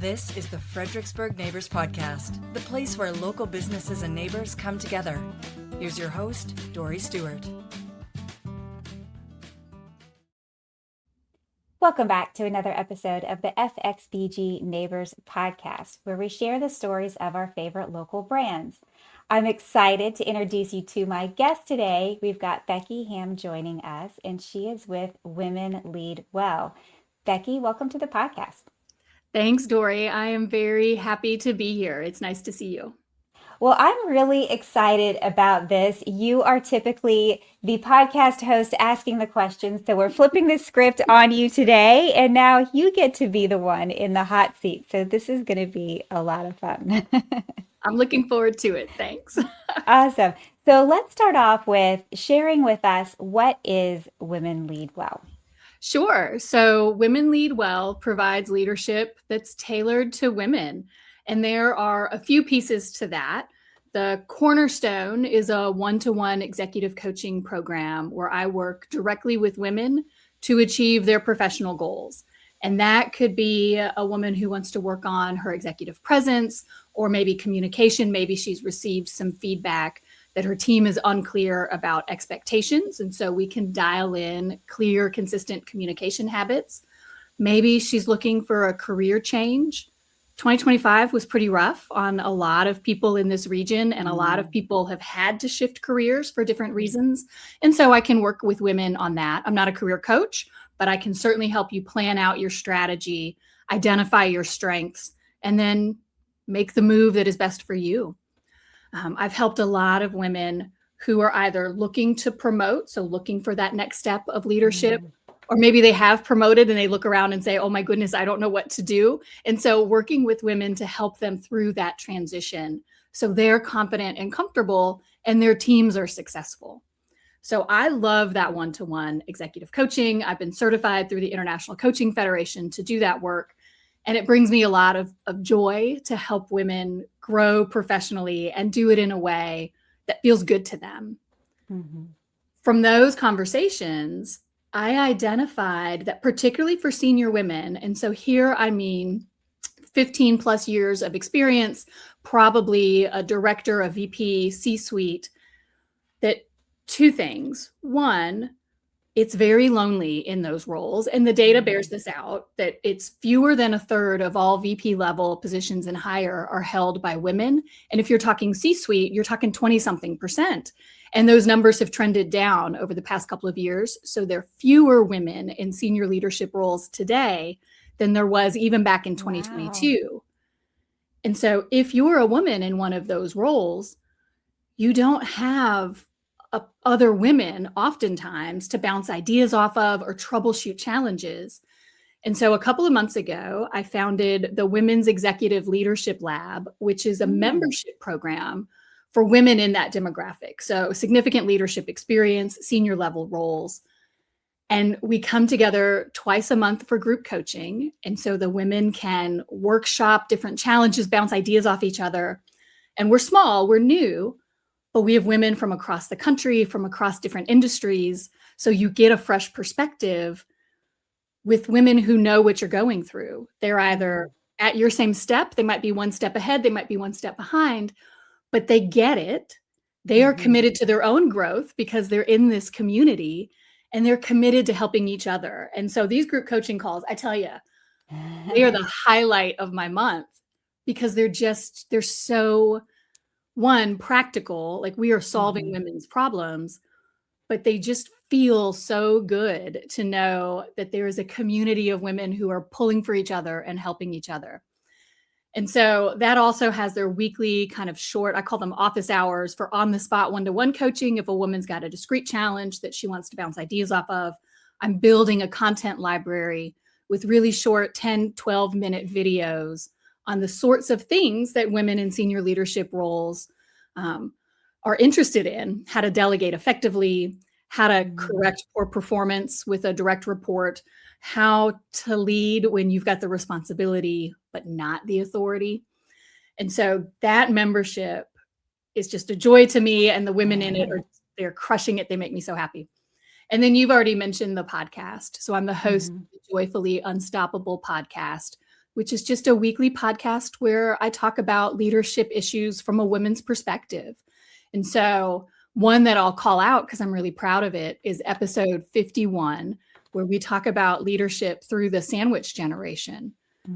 This is the Fredericksburg Neighbors Podcast, the place where local businesses and neighbors come together. Here's your host, Dory Stewart. Welcome back to another episode of the FXBG Neighbors Podcast, where we share the stories of our favorite local brands. I'm excited to introduce you to my guest today. We've got Becky Hamm joining us, and she is with Women Lead Well. Becky, welcome to the podcast. Thanks, Dory. I am very happy to be here. It's nice to see you. Well, I'm really excited about this. You are typically the podcast host asking the questions, so we're flipping the script on you today, and now you get to be the one in the hot seat. So this is going to be a lot of fun. I'm looking forward to it. Thanks. Awesome. So let's start off with sharing with us, what is Women Lead Well? Sure. So Women Lead Well provides leadership that's tailored to women. And there are a few pieces to that. The cornerstone is a one-to-one executive coaching program where I work directly with women to achieve their professional goals. And that could be a woman who wants to work on her executive presence, or maybe communication. Maybe she's received some feedback that her team is unclear about expectations. And so we can dial in clear, consistent communication habits. Maybe she's looking for a career change. 2025 was pretty rough on a lot of people in this region, and a lot of people have had to shift careers for different reasons. And so I can work with women on that. I'm not a career coach, but I can certainly help you plan out your strategy, identify your strengths, and then make the move that is best for you. I've helped a lot of women who are either looking to promote, so looking for that next step of leadership, or maybe they have promoted and they look around and say, oh my goodness, I don't know what to do. And so working with women to help them through that transition so they're confident and comfortable and their teams are successful. So I love that one-to-one executive coaching. I've been certified through the International Coaching Federation to do that work. And it brings me a lot of joy to help women grow professionally and do it in a way that feels good to them. Mm-hmm. From those conversations, I identified that particularly for senior women, and so here I mean 15 plus years of experience, probably a director, a VP, C-suite, that two things. One, it's very lonely in those roles. And the data bears this out, that it's fewer than a third of all VP level positions and higher are held by women. And if you're talking C-suite, you're talking 20-something%. And those numbers have trended down over the past couple of years. So there are fewer women in senior leadership roles today than there was even back in 2022. Wow. And so if you're a woman in one of those roles, you don't have other women oftentimes to bounce ideas off of or troubleshoot challenges. And so a couple of months ago, I founded the Women's Executive Leadership Lab, which is a membership program for women in that demographic. So significant leadership experience, senior level roles. And we come together twice a month for group coaching. And so the women can workshop different challenges, bounce ideas off each other. And we're small, we're new, but we have women from across the country, from across different industries. So you get a fresh perspective with women who know what you're going through. They're either at your same step, they might be one step ahead, they might be one step behind, but they get it. They are committed to their own growth because they're in this community and they're committed to helping each other. And so these group coaching calls, I tell you, they are the highlight of my month because they're so, one, practical, like we are solving women's problems, but they just feel so good to know that there is a community of women who are pulling for each other and helping each other. And so that also has their weekly kind of short, I call them office hours, for on-the-spot one-to-one coaching. If a woman's got a discrete challenge that she wants to bounce ideas off of, I'm building a content library with really short 10, 12-minute videos on the sorts of things that women in senior leadership roles are interested in: how to delegate effectively, how to correct poor performance with a direct report, how to lead when you've got the responsibility but not the authority. And so that membership is just a joy to me, and the women in it they're crushing it. They make me so happy. And then you've already mentioned the podcast. So I'm the host of the Joyfully Unstoppable podcast. which is just a weekly podcast where I talk about leadership issues from a women's perspective. And so one that I'll call out because I'm really proud of it is episode 51, where we talk about leadership through the sandwich generation.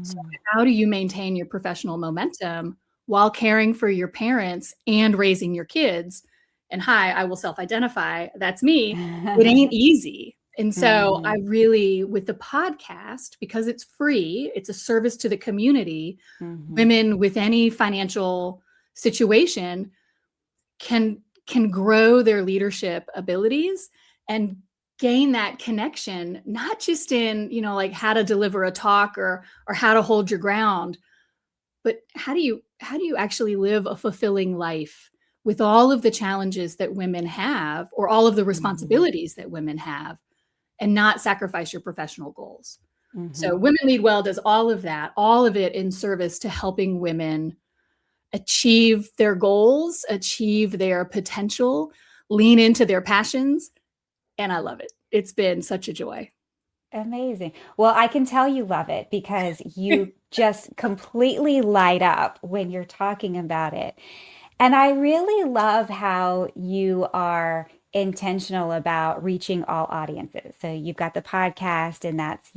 So how do you maintain your professional momentum while caring for your parents and raising your kids? And hi, I will self-identify. That's me. It ain't easy. And so I really, with the podcast, because it's free, it's a service to the community, women with any financial situation can grow their leadership abilities and gain that connection, not just in, like how to deliver a talk or how to hold your ground, but how do you actually live a fulfilling life with all of the challenges that women have or all of the responsibilities that women have and not sacrifice your professional goals. So Women Lead Well does all of that, all of it in service to helping women achieve their goals, achieve their potential, lean into their passions. And I love it. It's been such a joy. Amazing. Well, I can tell you love it because you just completely light up when you're talking about it. And I really love how you are intentional about reaching all audiences. So you've got the podcast, and that's,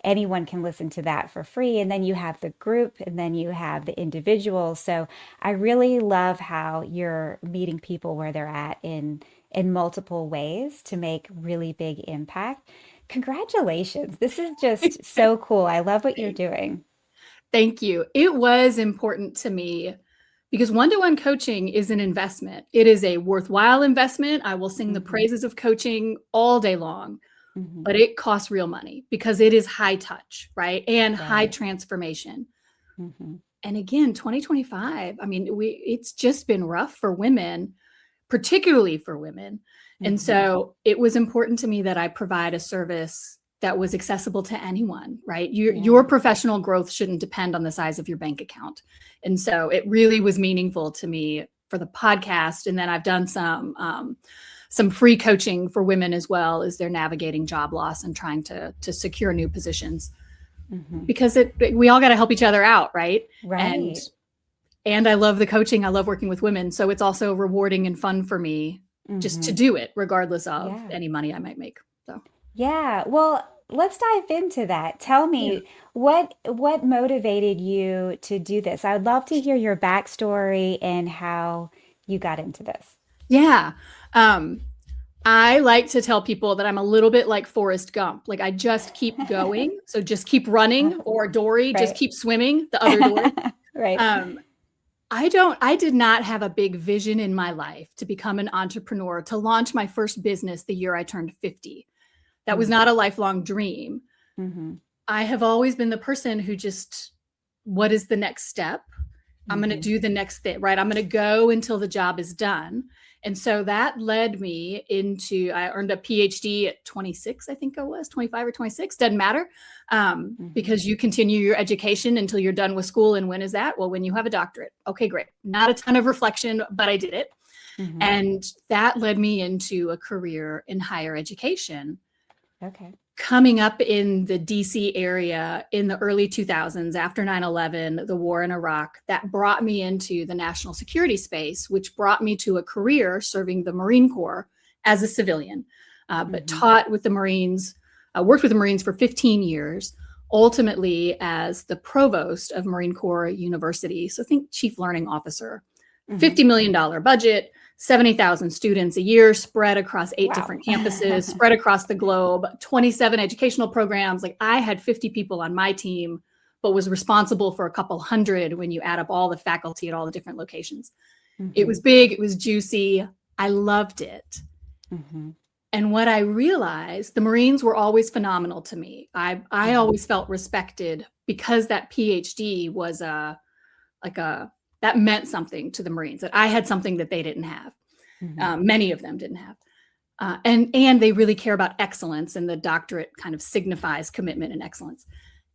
anyone can listen to that for free. And then you have the group, and then you have the individuals. So I really love how you're meeting people where they're at in multiple ways to make really big impact. Congratulations. This is just so cool. I love what you're doing. Thank you. It was important to me because one-to-one coaching is an investment. It is a worthwhile investment. I will sing the praises of coaching all day long, but it costs real money because it is high touch, right? And high transformation. And again, 2025, I mean, it's just been rough for women, particularly for women. And so it was important to me that I provide a service that was accessible to anyone, right? Your professional growth shouldn't depend on the size of your bank account. And so it really was meaningful to me for the podcast. And then I've done some free coaching for women as well as they're navigating job loss and trying to secure new positions. Because we all got to help each other out, right? Right. And I love the coaching. I love working with women. So it's also rewarding and fun for me just to do it, regardless of any money I might make. So yeah. Well, let's dive into that. Tell me what motivated you to do this? I would love to hear your backstory and how you got into this. Yeah. I like to tell people that I'm a little bit like Forrest Gump. Like I just keep going. So just keep running, or Dory, just keep swimming, the other Dory. Right. I did not have a big vision in my life to become an entrepreneur, to launch my first business the year I turned 50. That was not a lifelong dream. I have always been the person who just, what is the next step? I'm going to do the next thing, right? I'm going to go until the job is done. And so that led me into, I earned a PhD at 26, I think I was 25 or 26, doesn't matter. Because you continue your education until you're done with school. And when is that? Well, when you have a doctorate. Okay, great. Not a ton of reflection, but I did it. And that led me into a career in higher education. Okay. Coming up in the DC area in the early 2000s, after 9/11, the war in Iraq, that brought me into the national security space, which brought me to a career serving the Marine Corps as a civilian, but taught with the Marines, worked with the Marines for 15 years, ultimately as the provost of Marine Corps University. So think chief learning officer, $50 million budget, 70,000 students a year spread across 8 different campuses, spread across the globe, 27 educational programs. Like I had 50 people on my team, but was responsible for a couple hundred when you add up all the faculty at all the different locations. It was big. It was juicy. I loved it. And what I realized, the Marines were always phenomenal to me. I always felt respected because that PhD was that meant something to the Marines, that I had something that they didn't have. Many of them didn't have. And they really care about excellence, and the doctorate kind of signifies commitment and excellence.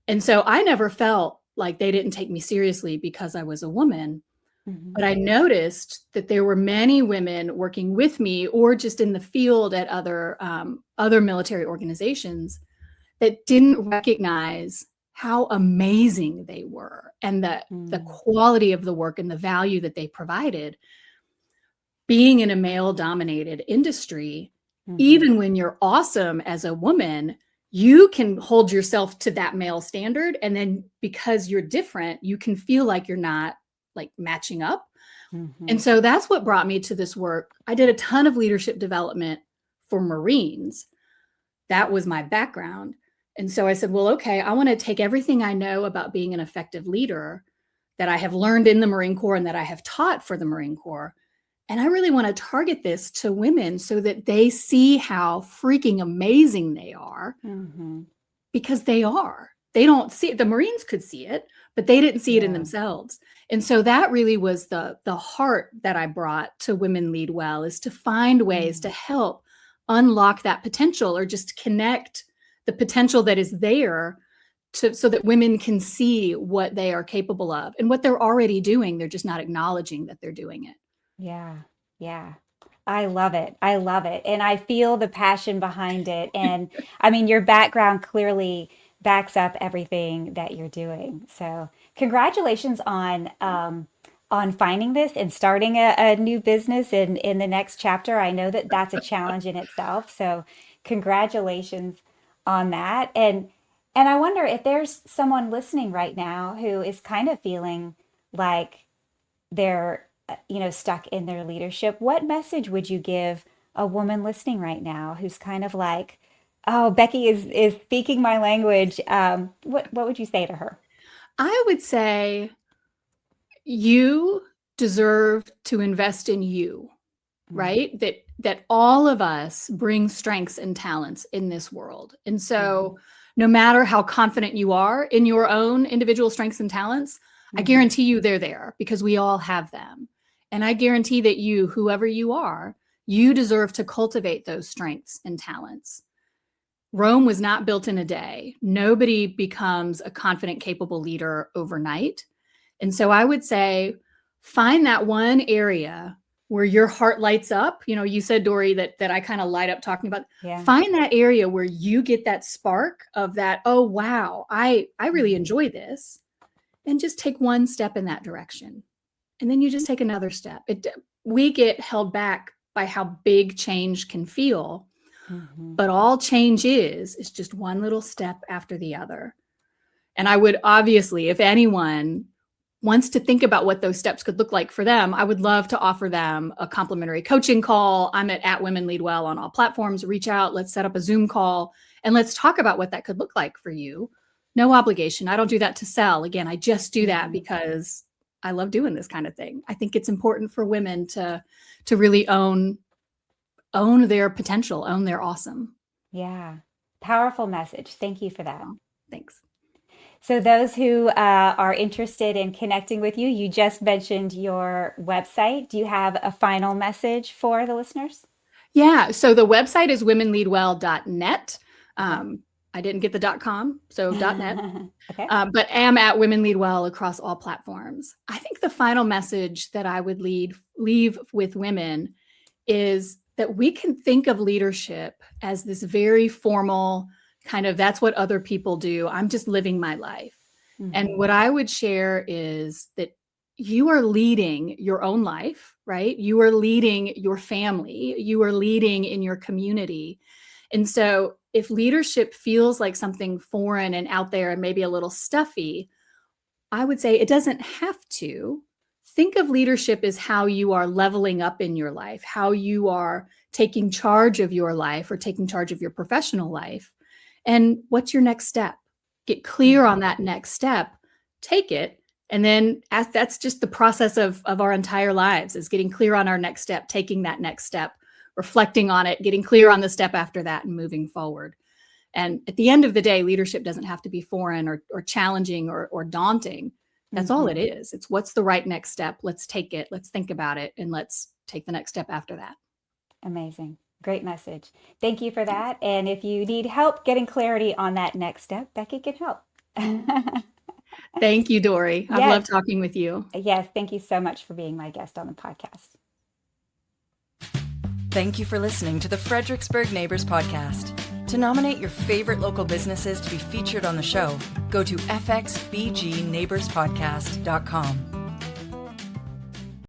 And so I never felt like they didn't take me seriously because I was a woman. But I noticed that there were many women working with me or just in the field at other military organizations that didn't recognize how amazing they were and the quality of the work and the value that they provided. Being in a male-dominated industry, even when you're awesome as a woman, you can hold yourself to that male standard. And then because you're different, you can feel like you're not like matching up. And so that's what brought me to this work. I did a ton of leadership development for Marines. That was my background. And so I said, well, okay, I want to take everything I know about being an effective leader that I have learned in the Marine Corps and that I have taught for the Marine Corps. And I really want to target this to women so that they see how freaking amazing they are, because they are. They don't see it. The Marines could see it, but they didn't see it in themselves. And so that really was the heart that I brought to Women Lead Well, is to find ways to help unlock that potential, or just connect the potential that is there so that women can see what they are capable of and what they're already doing. They're just not acknowledging that they're doing it. Yeah. Yeah. I love it. I love it. And I feel the passion behind it. And I mean, your background clearly backs up everything that you're doing. So congratulations on finding this and starting a new business in the next chapter. I know that that's a challenge in itself. So congratulations on that. And I wonder if there's someone listening right now who is kind of feeling like they're stuck in their leadership. What message would you give a woman listening right now who's kind of like, oh, Becky is speaking my language? What would you say to her? I would say you deserve to invest in you, right? That all of us bring strengths and talents in this world. And so no matter how confident you are in your own individual strengths and talents, I guarantee you they're there, because we all have them. And I guarantee that you, whoever you are, you deserve to cultivate those strengths and talents. Rome was not built in a day. Nobody becomes a confident, capable leader overnight. And so I would say, find that one area where your heart lights up. You said, Dory, that I kind of light up talking about. Find that area where you get that spark of that, oh, wow, I really enjoy this. And just take one step in that direction. And then you just take another step. We get held back by how big change can feel. But all change is just one little step after the other. And I would obviously, if anyone wants to think about what those steps could look like for them, I would love to offer them a complimentary coaching call. I'm at Women Lead Well on all platforms. Reach out. Let's set up a Zoom call and let's talk about what that could look like for you. No obligation. I don't do that to sell. Again, I just do that because I love doing this kind of thing. I think it's important for women to really own their potential, own their awesome. Yeah. Powerful message. Thank you for that. Oh, thanks. So those who are interested in connecting with you, you just mentioned your website. Do you have a final message for the listeners? Yeah. So the website is womenleadwell.net. I didn't get the .com, so .net. Okay. But am at Women Lead Well across all platforms. I think the final message that I would leave with women is that we can think of leadership as this very formal kind of, that's what other people do. I'm just living my life. And what I would share is that you are leading your own life, right? You are leading your family. You are leading in your community. And so if leadership feels like something foreign and out there and maybe a little stuffy, I would say it doesn't have to. Think of leadership as how you are leveling up in your life, how you are taking charge of your life or taking charge of your professional life. And what's your next step? Get clear on that next step, take it. And then that's just the process of our entire lives, is getting clear on our next step, taking that next step, reflecting on it, getting clear on the step after that, and moving forward. And at the end of the day, leadership doesn't have to be foreign or challenging or daunting. That's all it is. It's what's the right next step. Let's take it. Let's think about it. And let's take the next step after that. Amazing. Great message. Thank you for that. And if you need help getting clarity on that next step, Becky can help. Thank you, Dory. I love talking with you. Yes. Thank you so much for being my guest on the podcast. Thank you for listening to the Fredericksburg Neighbors Podcast. To nominate your favorite local businesses to be featured on the show, go to fxbgneighborspodcast.com.